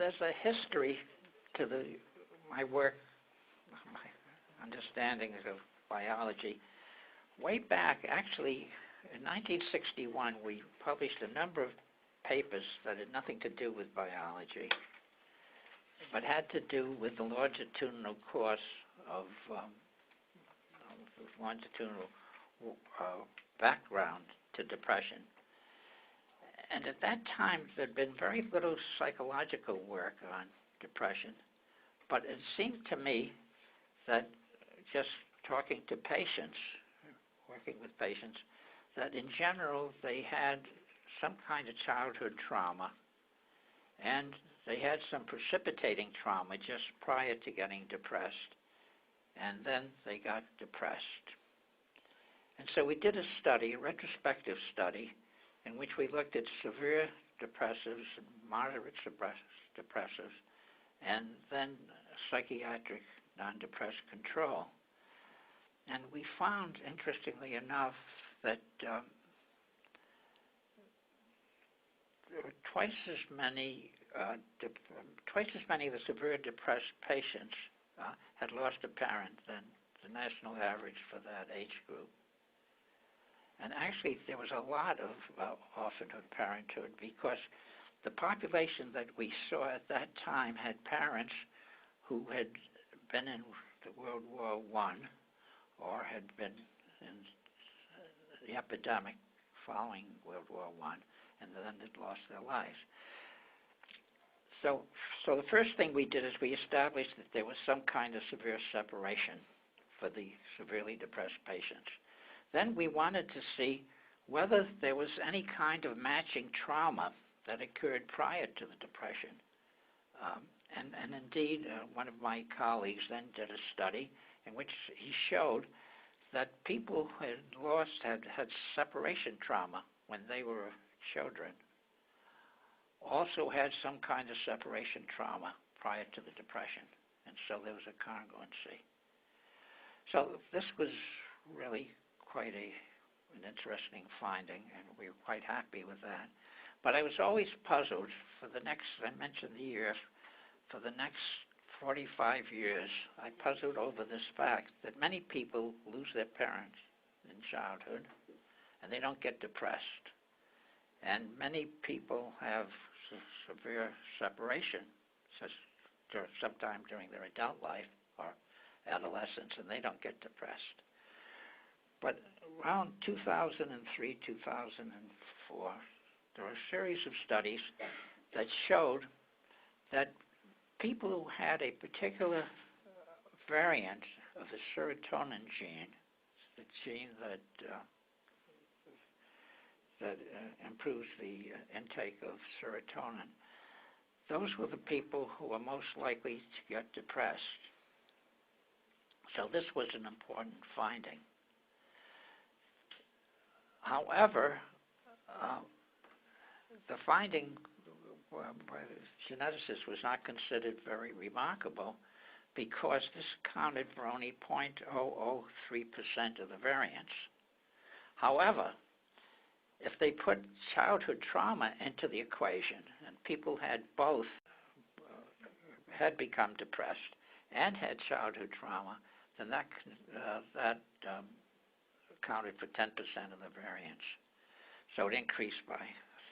there's a history to my work, my understanding of biology. Way back, actually, in 1961, we published a number of papers that had nothing to do with biology, but had to do with the longitudinal course of longitudinal background to depression. And at that time, there'd been very little psychological work on depression, but it seemed to me that just talking to patients, working with patients, that in general they had some kind of childhood trauma, and they had some precipitating trauma just prior to getting depressed, and then they got depressed. And so we did a study, a retrospective study, in which we looked at severe depressives, moderate depressives, and then psychiatric non-depressed control. And we found, interestingly enough, that there were twice as many of the severe depressed patients had lost a parent than the national average for that age group. And actually, there was a lot of orphanhood parenthood, because the population that we saw at that time had parents who had been in World War I or had been in the epidemic following World War I, and then had lost their lives. So the first thing we did is we established that there was some kind of severe separation for the severely depressed patients. Then we wanted to see whether there was any kind of matching trauma that occurred prior to the depression. And indeed, one of my colleagues then did a study in which he showed that people who had separation trauma when they were children also had some kind of separation trauma prior to the depression. And so there was a congruency. So this was really quite an interesting finding, and we were quite happy with that. But I was always puzzled for the next, I mentioned the year, for the next 45 years, I puzzled over this fact that many people lose their parents in childhood, and they don't get depressed. And many people have severe separation, sometime during their adult life or adolescence, and they don't get depressed. But around 2003, 2004, there were a series of studies that showed that people who had a particular variant of the serotonin gene, the gene that improves the intake of serotonin, those were the people who were most likely to get depressed. So this was an important finding. However, the finding by the geneticist was not considered very remarkable, because this accounted for only 0.003% of the variance. However, if they put childhood trauma into the equation, and people had both, had become depressed and had childhood trauma, then that accounted for 10% of the variance. So it increased by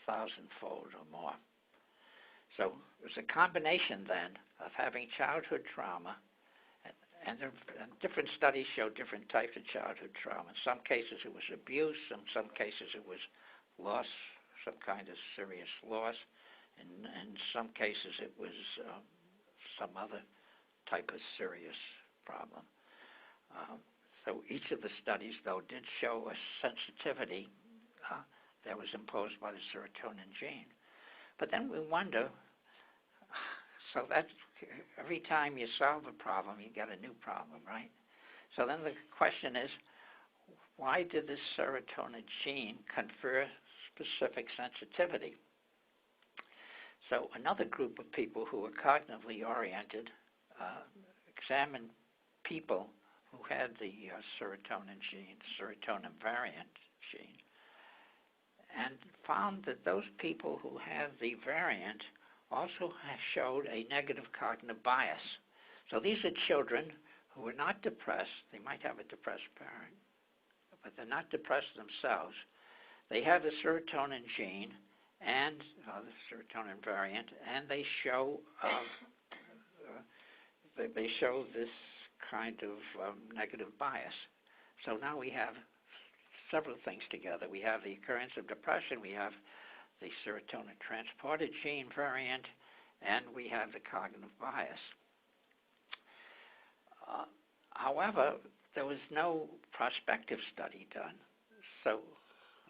1,000-fold or more. So it was a combination then of having childhood trauma, and different studies show different types of childhood trauma. In some cases it was abuse, in some cases it was loss, some kind of serious loss, and in some cases it was some other type of serious problem. So each of the studies, though, did show a sensitivity that was imposed by the serotonin gene. But then we wonder, so that every time you solve a problem, you get a new problem, right? So then the question is, why did this serotonin gene confer specific sensitivity? So another group of people who were cognitively oriented examined people who had the serotonin gene, serotonin variant gene, and found that those people who had the variant also showed a negative cognitive bias. So these are children who are not depressed. They might have a depressed parent, but they're not depressed themselves. They have the serotonin gene and the serotonin variant, and they show this kind of negative bias. So now we have several things together. We have the occurrence of depression, we have the serotonin transporter gene variant, and we have the cognitive bias. However, there was no prospective study done. So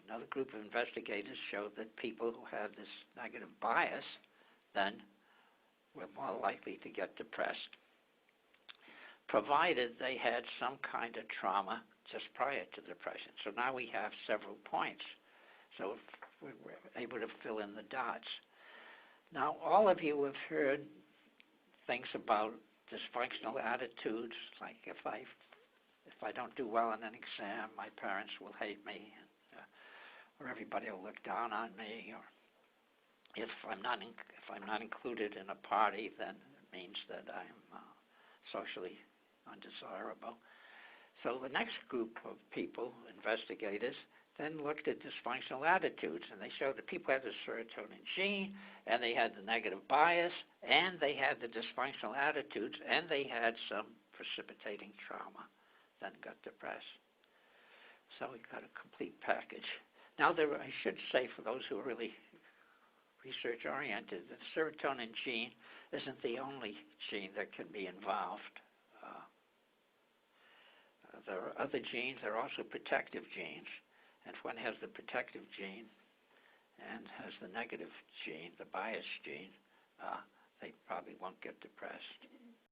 another group of investigators showed that people who had this negative bias then were more likely to get depressed, provided they had some kind of trauma just prior to depression. So now we have several points. So we're able to fill in the dots. Now, all of you have heard things about dysfunctional attitudes, like if I don't do well in an exam, my parents will hate me, or everybody will look down on me, or if I'm not included in a party, then it means that I'm socially undesirable. So the next group of people, investigators, then looked at dysfunctional attitudes, and they showed that people had the serotonin gene, and they had the negative bias, and they had the dysfunctional attitudes, and they had some precipitating trauma, then got depressed. So we got a complete package. Now, I should say, for those who are really research-oriented, the serotonin gene isn't the only gene that can be involved. There are other genes. There are also protective genes. And if one has the protective gene and has the negative gene, the bias gene, they probably won't get depressed.